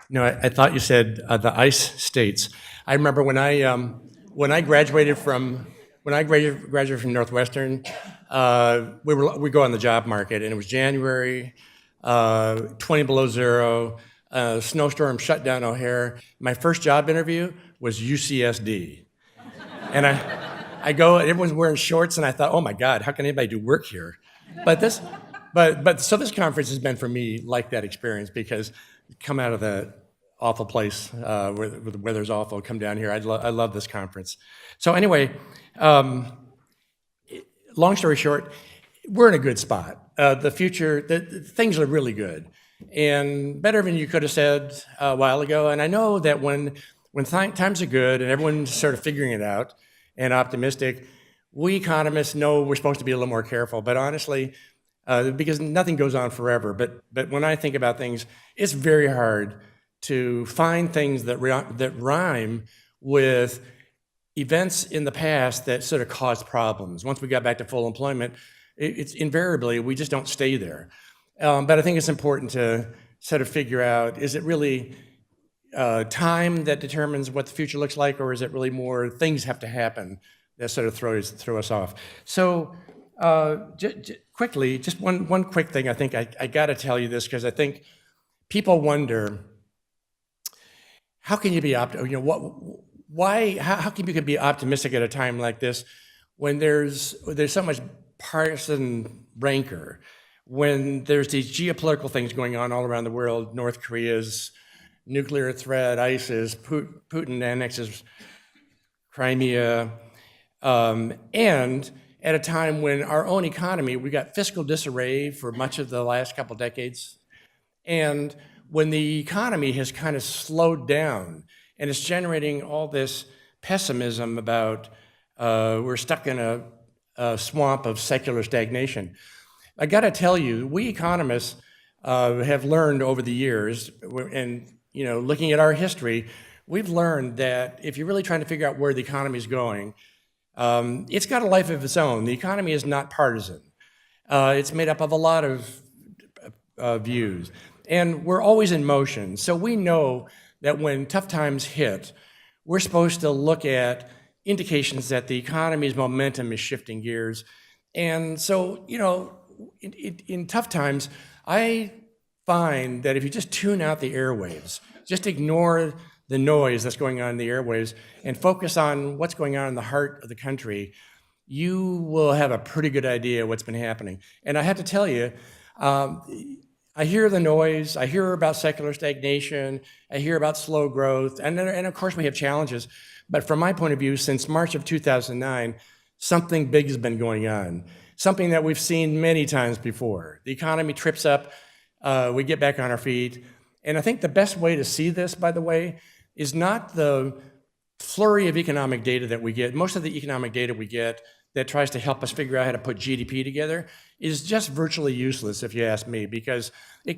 No, I thought you said the ICE states. I remember when I graduated from graduated from Northwestern, we go on the job market, and it was January, 20 below zero, snowstorm shut down O'Hare. My first job interview was UCSD, and I go, and everyone's wearing shorts, and I thought, oh my God, how can anybody do work here? But this, so this conference has been for me like that experience because come out of the awful place where the weather's awful, come down here. I love this conference. So anyway, long story short, we're in a good spot. The future, things are really good, and better than you could have said a while ago. And I know that when times are good and everyone's sort of figuring it out and optimistic, we economists know we're supposed to be a little more careful. But honestly, because nothing goes on forever. But when I think about things, it's very hard to find things that rhyme with events in the past that sort of caused problems. Once we got back to full employment, it's invariably, we just don't stay there. But I think it's important to sort of figure out, is it really time that determines what the future looks like, or is it really more things have to happen that sort of throw us off? So quickly, just one quick thing. I think I got to tell you this because I think people wonder, how can you be how can you be optimistic at a time like this when there's so much partisan rancor, when there's these geopolitical things going on all around the world, North Korea's nuclear threat, ISIS, Putin annexes Crimea, and at a time when our own economy, we got fiscal disarray for much of the last couple decades, and when the economy has kind of slowed down and it's generating all this pessimism about we're stuck in a swamp of secular stagnation. I got to tell you, we economists have learned over the years, and looking at our history, we've learned that if you're really trying to figure out where the economy is going, it's got a life of its own. The economy is not partisan. It's made up of a lot of views, and we're always in motion. So we know that when tough times hit, we're supposed to look at indications that the economy's momentum is shifting gears. And so, in tough times, I find that if you just tune out the airwaves, just ignore the noise that's going on in the airwaves and focus on what's going on in the heart of the country, you will have a pretty good idea what's been happening. And I have to tell you, I hear the noise, I hear about secular stagnation, I hear about slow growth, and of course we have challenges. But from my point of view, since March of 2009, something big has been going on, something that we've seen many times before. The economy trips up, we get back on our feet. And I think the best way to see this, by the way, is not the flurry of economic data that we get. Most of the economic data we get that tries to help us figure out how to put GDP together is just virtually useless, if you ask me, because the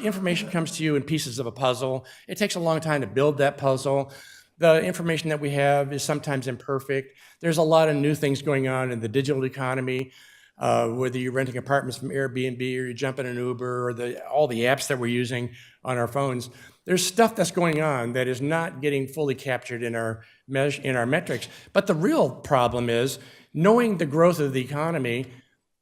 information comes to you in pieces of a puzzle. It takes a long time to build that puzzle. The information that we have is sometimes imperfect. There's a lot of new things going on in the digital economy, whether you're renting apartments from Airbnb or you jump in an Uber or all the apps that we're using on our phones. There's stuff that's going on that is not getting fully captured in our metrics. But the real problem is knowing the growth of the economy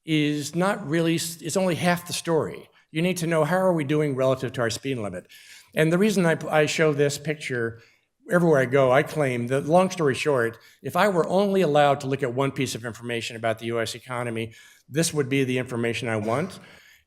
is not really, it's only half the story. You need to know, how are we doing relative to our speed limit? And the reason I show this picture everywhere I go, I claim that, long story short, if I were only allowed to look at one piece of information about the US economy, this would be the information I want.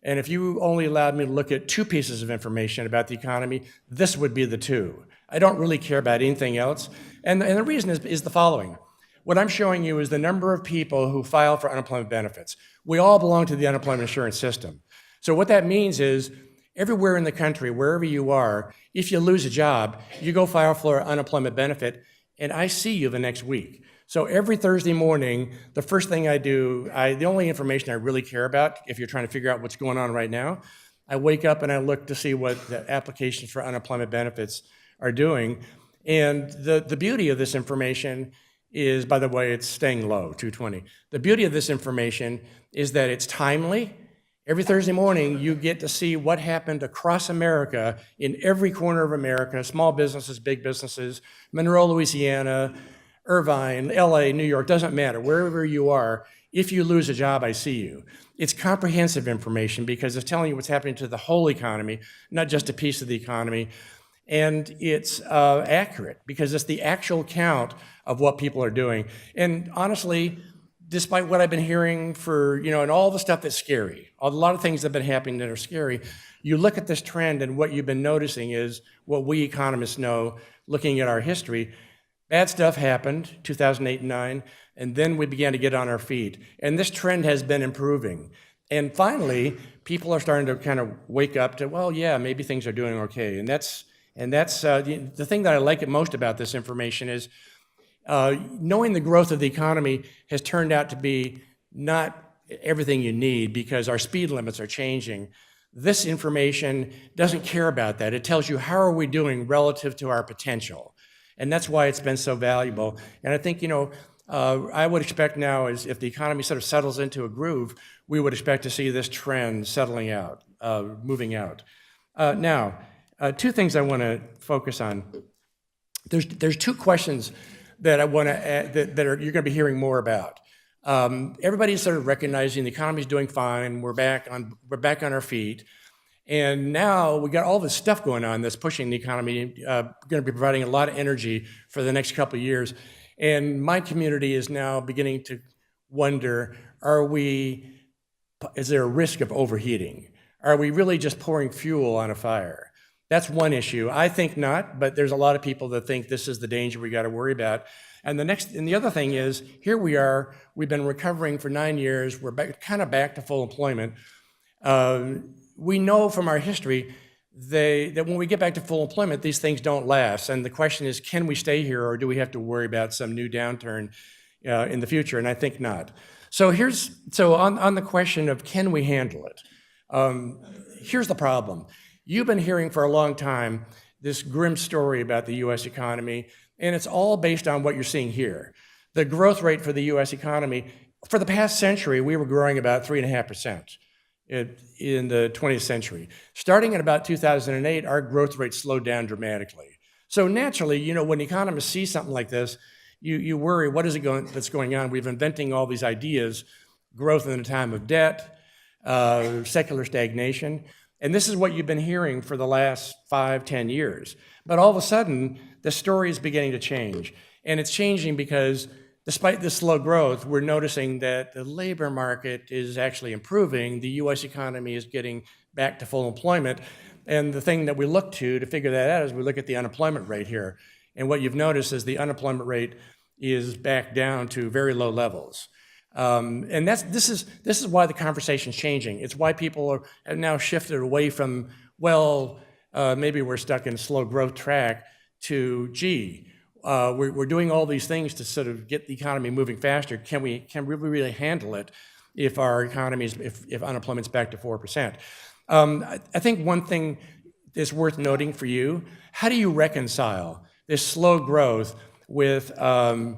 And if you only allowed me to look at two pieces of information about the economy, this would be the two. I don't really care about anything else. And the reason is the following. What I'm showing you is the number of people who file for unemployment benefits. We all belong to the unemployment insurance system. So what that means is, everywhere in the country, wherever you are, if you lose a job, you go file for unemployment benefit, and I see you the next week. So every Thursday morning, the first thing I do, the only information I really care about, if you're trying to figure out what's going on right now, I wake up and I look to see what the applications for unemployment benefits are doing. And the beauty of this information is, by the way, it's staying low, 220. The beauty of this information is that it's timely, Every Thursday morning, you get to see what happened across America, in every corner of America, small businesses, big businesses, Monroe, Louisiana, Irvine, LA, New York, doesn't matter, wherever you are. If you lose a job, I see you. It's comprehensive information because it's telling you what's happening to the whole economy, not just a piece of the economy. And it's accurate because it's the actual count of what people are doing. And honestly, despite what I've been hearing for, and all the stuff that's scary, a lot of things that have been happening that are scary, you look at this trend and what you've been noticing is what we economists know, looking at our history. Bad stuff happened, 2008 and 9, and then we began to get on our feet. And this trend has been improving. And finally, people are starting to kind of wake up to, well, yeah, maybe things are doing okay. And that's the thing that I like it most about this information is knowing the growth of the economy has turned out to be not everything you need because our speed limits are changing. This information doesn't care about that. It tells you how are we doing relative to our potential. And that's why it's been so valuable. And I think, I would expect now is if the economy sort of settles into a groove, we would expect to see this trend settling out, moving out. Now, two things I want to focus on. There's two questions that I want to add, that you're going to be hearing more about. Everybody's sort of recognizing the economy's doing fine. We're back on our feet, and now we got all this stuff going on that's pushing the economy. Going to be providing a lot of energy for the next couple of years, and my community is now beginning to wonder: is there a risk of overheating? Are we really just pouring fuel on a fire? That's one issue. I think not, but there's a lot of people that think this is the danger we got to worry about. And the other thing is, here we are, we've been recovering for 9 years, we're kind of back to full employment. We know from our history that when we get back to full employment, these things don't last. And the question is, can we stay here or do we have to worry about some new downturn in the future? And I think not. So on the question of can we handle it, here's the problem. You've been hearing for a long time this grim story about the US economy, and it's all based on what you're seeing here. The growth rate for the US economy, for the past century, we were growing about 3.5% in the 20th century. Starting in about 2008, our growth rate slowed down dramatically. So naturally, when economists see something like this, you worry, what is it that's going on? We've inventing all these ideas, growth in a time of debt, secular stagnation. And this is what you've been hearing for the last 5-10 years. But all of a sudden, the story is beginning to change. And it's changing because despite this slow growth, we're noticing that the labor market is actually improving. The US economy is getting back to full employment. And the thing that we look to figure that out is we look at the unemployment rate here. And what you've noticed is the unemployment rate is back down to very low levels. And this is why the conversation's changing. It's why people have now shifted away from, maybe we're stuck in a slow growth track to, we're doing all these things to sort of get the economy moving faster. Can we really handle it if our economy if unemployment's back to 4%? I think one thing is worth noting for you: how do you reconcile this slow growth with an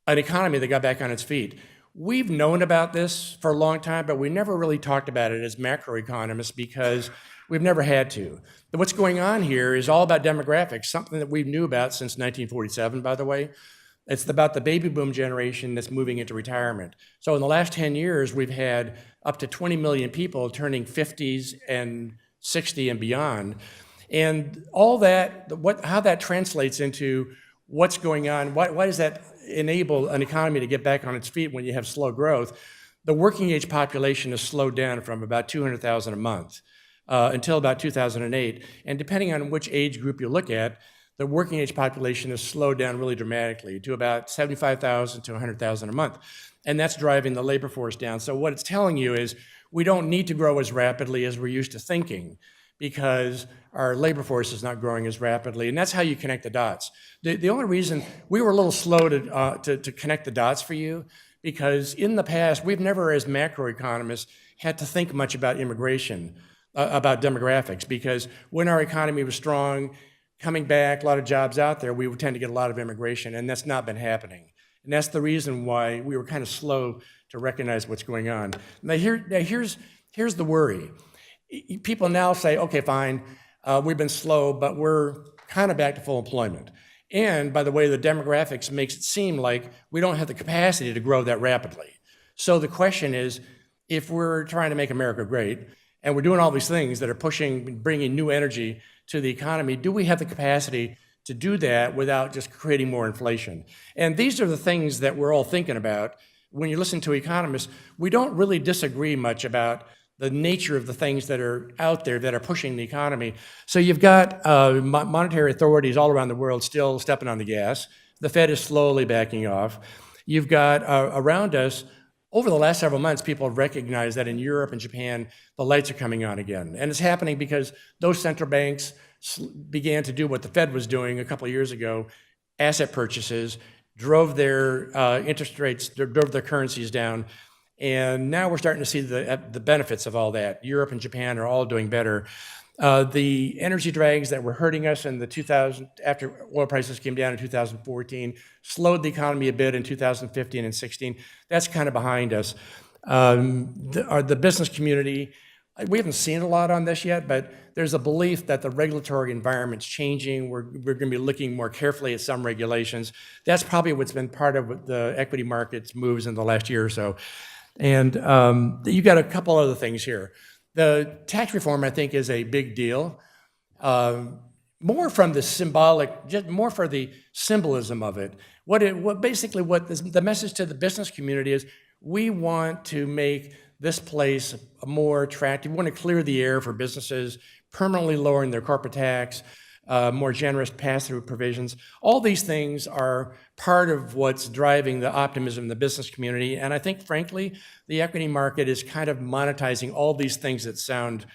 economy that got back on its feet? We've known about this for a long time, but we never really talked about it as macroeconomists because we've never had to. But what's going on here is all about demographics, something that we knew about since 1947, by the way. It's about the baby boom generation that's moving into retirement. So in the last 10 years, we've had up to 20 million people turning 50s and 60 and beyond. And all that, how that translates into what's going on, why does that enable an economy to get back on its feet when you have slow growth? The working age population has slowed down from about 200,000 a month until about 2008. And depending on which age group you look at, the working age population has slowed down really dramatically to about 75,000 to 100,000 a month. And that's driving the labor force down. So what it's telling you is we don't need to grow as rapidly as we're used to thinking because our labor force is not growing as rapidly. And that's how you connect the dots. The only reason we were a little slow to connect the dots for you, because in the past, we've never, as macroeconomists, had to think much about immigration, about demographics, because when our economy was strong, coming back, a lot of jobs out there, we would tend to get a lot of immigration, and that's not been happening. And that's the reason why we were kind of slow to recognize what's going on. Now here's Here's the worry. People now say, okay, fine, we've been slow, but we're kind of back to full employment. And by the way, the demographics makes it seem like we don't have the capacity to grow that rapidly. So the question is, if we're trying to make America great, and we're doing all these things that are pushing, bringing new energy to the economy, do we have the capacity to do that without just creating more inflation? And these are the things that we're all thinking about. When you listen to economists, we don't really disagree much about the nature of the things that are out there that are pushing the economy. So you've got monetary authorities all around the world still stepping on the gas. The Fed is slowly backing off. You've got around us, over the last several months, people have recognized that in Europe and Japan, the lights are coming on again. And it's happening because those central banks began to do what the Fed was doing a couple of years ago, asset purchases, drove their interest rates, drove their currencies down. And now we're starting to see the benefits of all that. Europe and Japan are all doing better. The energy drags that were hurting us in the 2000, after oil prices came down in 2014, slowed the economy a bit in 2015 and 16. That's kind of behind us. The business community, we haven't seen a lot on this yet, but there's a belief that the regulatory environment's changing. We're going to be looking more carefully at some regulations. That's probably what's been part of the equity market's moves in the last year or so. And you got a couple other things here. The tax reform, I think, is a big deal. More from the symbolic, just more for the symbolism of it. Basically what the message to the business community is, we want to make this place more attractive. We want to clear the air for businesses, permanently lowering their corporate tax, more generous pass-through provisions. All these things are part of what's driving the optimism in the business community. And I think, frankly, the equity market is kind of monetizing all these things that sound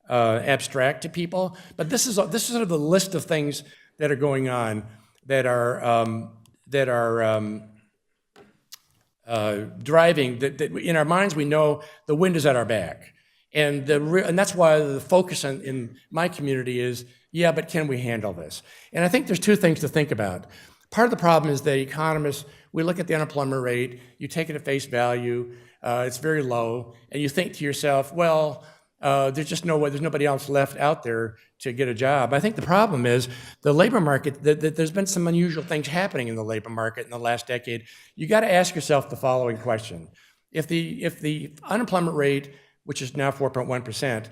abstract to people. But this is sort of the list of things that are going on that are driving. That in our minds, we know the wind is at our back. And that's why the focus in my community is, yeah, but can we handle this? And I think there's two things to think about. Part of the problem is that economists, we look at the unemployment rate, you take it at face value, it's very low, and you think to yourself, well, there's just no way, there's nobody else left out there to get a job. I think the problem is the labor market, there's been some unusual things happening in the labor market in the last decade. You got to ask yourself the following question. If the unemployment rate, which is now 4.1%,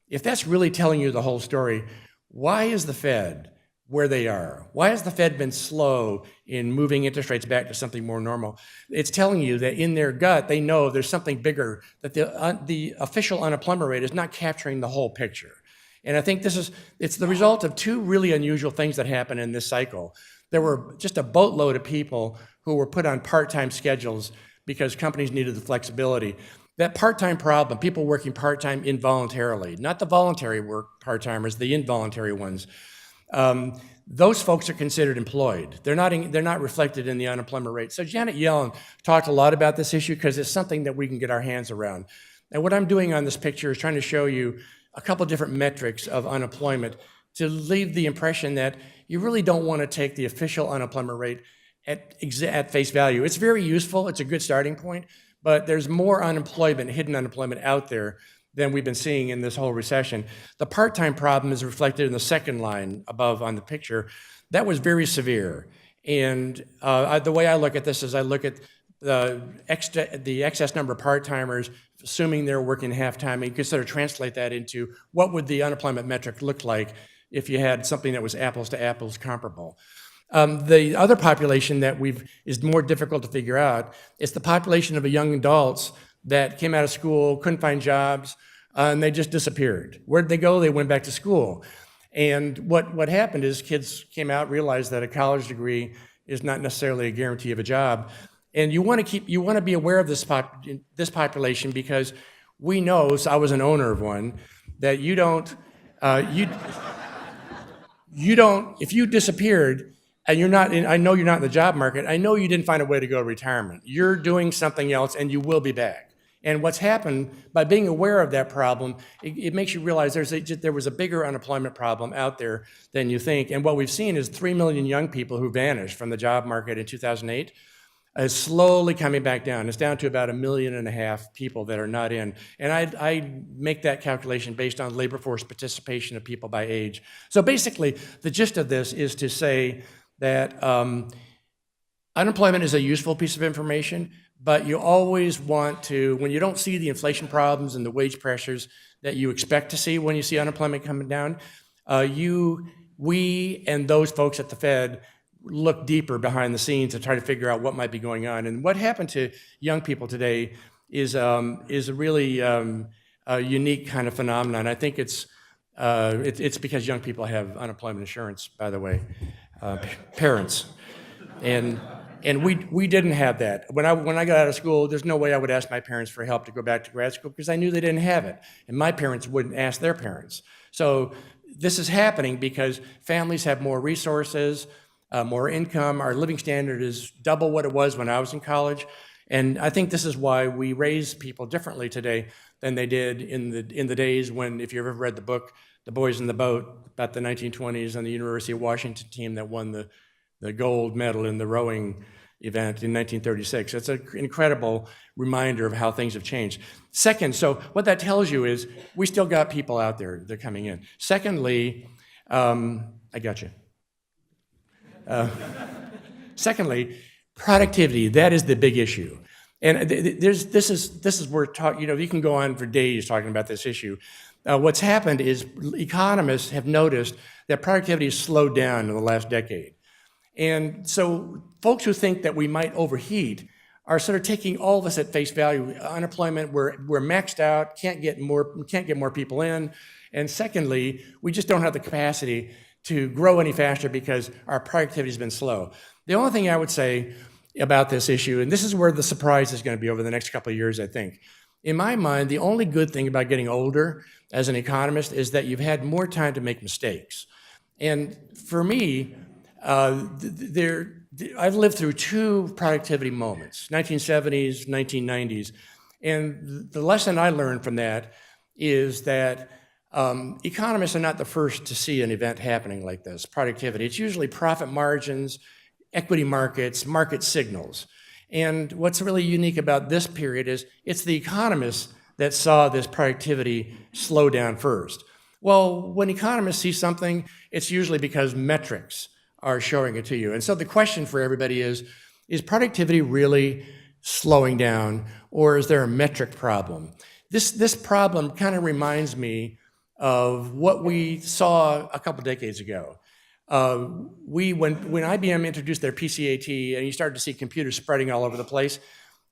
if that's really telling you the whole story, why is the Fed where they are? Why has the Fed been slow in moving interest rates back to something more normal? It's telling you that in their gut, they know there's something bigger, that the official unemployment rate is not capturing the whole picture. And I think it's the result of two really unusual things that happened in this cycle. There were just a boatload of people who were put on part-time schedules because companies needed the flexibility. That part-time problem, people working part-time involuntarily, not the voluntary work part-timers, the involuntary ones, those folks are considered employed. They're not reflected in the unemployment rate. So Janet Yellen talked a lot about this issue because it's something that we can get our hands around. And what I'm doing on this picture is trying to show you a couple different metrics of unemployment to leave the impression that you really don't want to take the official unemployment rate at face value. It's very useful, it's a good starting point, but there's more unemployment, hidden unemployment out there than we've been seeing in this whole recession. The part-time problem is reflected in the second line above on the picture. That was very severe. And the way I look at this is I look at the excess number of part-timers, assuming they're working half-time, and you can sort of translate that into what would the unemployment metric look like if you had something that was apples to apples comparable. The other population that is more difficult to figure out is the population of young adults that came out of school, couldn't find jobs, and they just disappeared. Where'd they go? They went back to school. And what happened is kids came out, realized that a college degree is not necessarily a guarantee of a job. And you want to be aware of this population because we know, so I was an owner of one, that you don't, if you disappeared, and I know you're not in the job market, I know you didn't find a way to go to retirement. You're doing something else and you will be back. And what's happened, by being aware of that problem, it makes you realize there was a bigger unemployment problem out there than you think. And what we've seen is 3 million young people who vanished from the job market in 2008. is slowly coming back down. It's down to about 1.5 million people that are not in. And I make that calculation based on labor force participation of people by age. So basically, the gist of this is to say that unemployment is a useful piece of information, but you always want to, when you don't see the inflation problems and the wage pressures that you expect to see when you see unemployment coming down, we and those folks at the Fed look deeper behind the scenes to try to figure out what might be going on. And what happened to young people today is a really a unique kind of phenomenon. I think it's because young people have unemployment insurance, by the way, parents. And we didn't have that. When I got out of school, there's no way I would ask my parents for help to go back to grad school because I knew they didn't have it. And my parents wouldn't ask their parents. So this is happening because families have more resources, more income. Our living standard is double what it was when I was in college. And I think this is why we raise people differently today than they did in the days when, if you've ever read the book, The Boys in the Boat, about the 1920s and the University of Washington team that won the gold medal in the rowing event in 1936. It's an incredible reminder of how things have changed. Second, so what that tells you is we still got people out there, they're coming in. Secondly, I got you. Secondly, productivity, that is the big issue. And this is where you can go on for days talking about this issue. What's happened is economists have noticed that productivity has slowed down in the last decade. And so folks who think that we might overheat are sort of taking all of us at face value. Unemployment, we're maxed out, can't get more people in. And secondly, we just don't have the capacity to grow any faster because our productivity has been slow. The only thing I would say about this issue, and this is where the surprise is going to be over the next couple of years, I think. In my mind, the only good thing about getting older as an economist is that you've had more time to make mistakes. And for me, I've lived through two productivity moments, 1970s, 1990s. And the lesson I learned from that is that economists are not the first to see an event happening like this, productivity. It's usually profit margins, equity markets, market signals. And what's really unique about this period is it's the economists that saw this productivity slow down first. Well, when economists see something, it's usually because metrics are showing it to you. And so the question for everybody is productivity really slowing down, or is there a metric problem? This problem kind of reminds me of what we saw a couple decades ago. When IBM introduced their PCAT and you started to see computers spreading all over the place,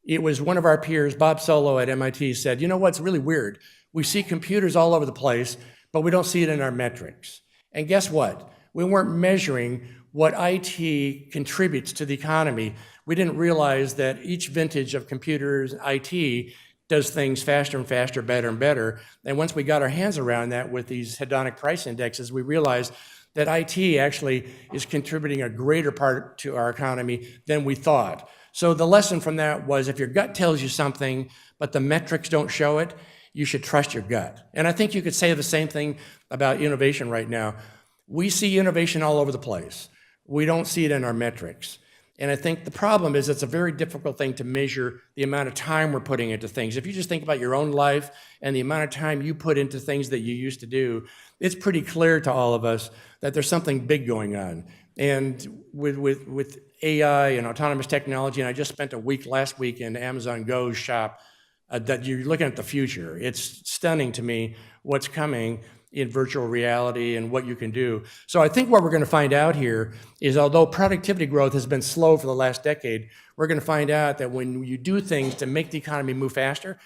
it was one of our peers, Bob Solo at MIT, said, you know what's really weird? We see computers all over the place, but we don't see it in our metrics. And guess what? We weren't measuring what IT contributes to the economy. We didn't realize that each vintage of computers, IT, does things faster and faster, better and better. And once we got our hands around that with these hedonic price indexes, we realized that IT actually is contributing a greater part to our economy than we thought. So the lesson from that was if your gut tells you something, but the metrics don't show it, you should trust your gut. And I think you could say the same thing about innovation right now. We see innovation all over the place. We don't see it in our metrics. And I think the problem is it's a very difficult thing to measure the amount of time we're putting into things. If you just think about your own life and the amount of time you put into things that you used to do, it's pretty clear to all of us that there's something big going on. And with AI and autonomous technology, and I just spent a week last week in Amazon Go's shop, that you're looking at the future. It's stunning to me what's coming in virtual reality and what you can do. So I think what we're going to find out here is although productivity growth has been slow for the last decade, we're going to find out that when you do things to make the economy move faster,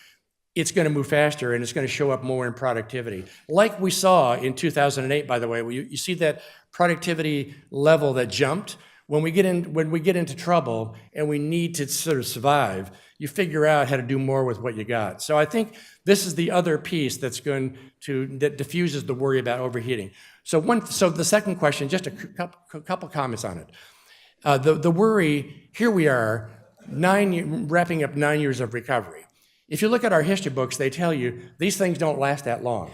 it's going to move faster and it's going to show up more in productivity. Like we saw in 2008, by the way, you see that productivity level that jumped. When we get into trouble and we need to sort of survive, you figure out how to do more with what you got. So I think this is the other piece that diffuses the worry about overheating. So the second question, just a couple comments on it. The worry, here we are, wrapping up 9 years of recovery. If you look at our history books, they tell you these things don't last that long,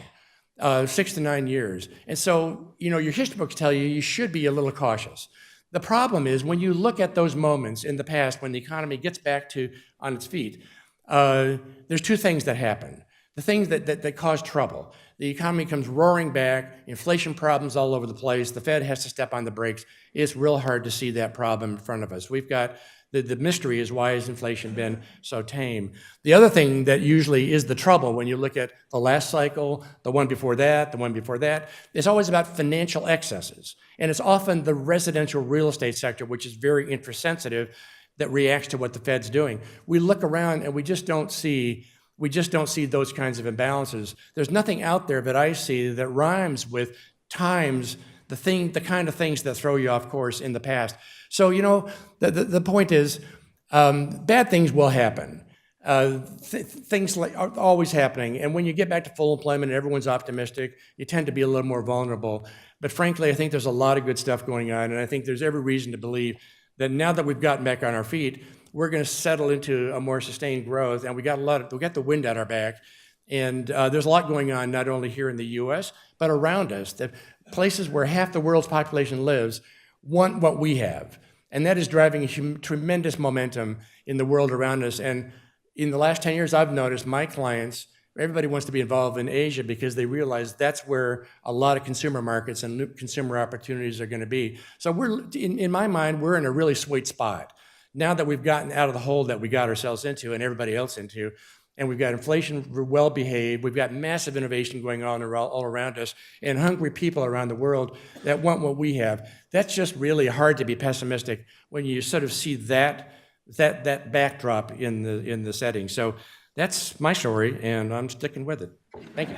6 to 9 years. And so, your history books tell you should be a little cautious. The problem is when you look at those moments in the past when the economy gets back to on its feet, there's two things that happen. The things that cause trouble. The economy comes roaring back, inflation problems all over the place, the Fed has to step on the brakes. It's real hard to see that problem in front of us. We've got the mystery is why has inflation been so tame? The other thing that usually is the trouble when you look at the last cycle, the one before that, the one before that, it's always about financial excesses. And it's often the residential real estate sector, which is very interest sensitive, that reacts to what the Fed's doing. We look around and we just don't see those kinds of imbalances. There's nothing out there that I see that rhymes with times the kind of things that throw you off course in the past. So, the point is, bad things will happen. Things like are always happening. And when you get back to full employment and everyone's optimistic, you tend to be a little more vulnerable. But frankly, I think there's a lot of good stuff going on. And I think there's every reason to believe that now that we've gotten back on our feet, we're going to settle into a more sustained growth. And we got the wind at our back. And there's a lot going on, not only here in the US, but around us. The places where half the world's population lives want what we have. And that is driving a tremendous momentum in the world around us. And in the last 10 years, I've noticed my clients, everybody wants to be involved in Asia because they realize that's where a lot of consumer markets and new consumer opportunities are going to be. So in my mind, we're in a really sweet spot. Now that we've gotten out of the hole that we got ourselves into and everybody else into, and we've got inflation well behaved, we've got massive innovation going on all around us, and hungry people around the world that want what we have. That's just really hard to be pessimistic when you sort of see that backdrop in the setting. So that's my story, and I'm sticking with it. Thank you.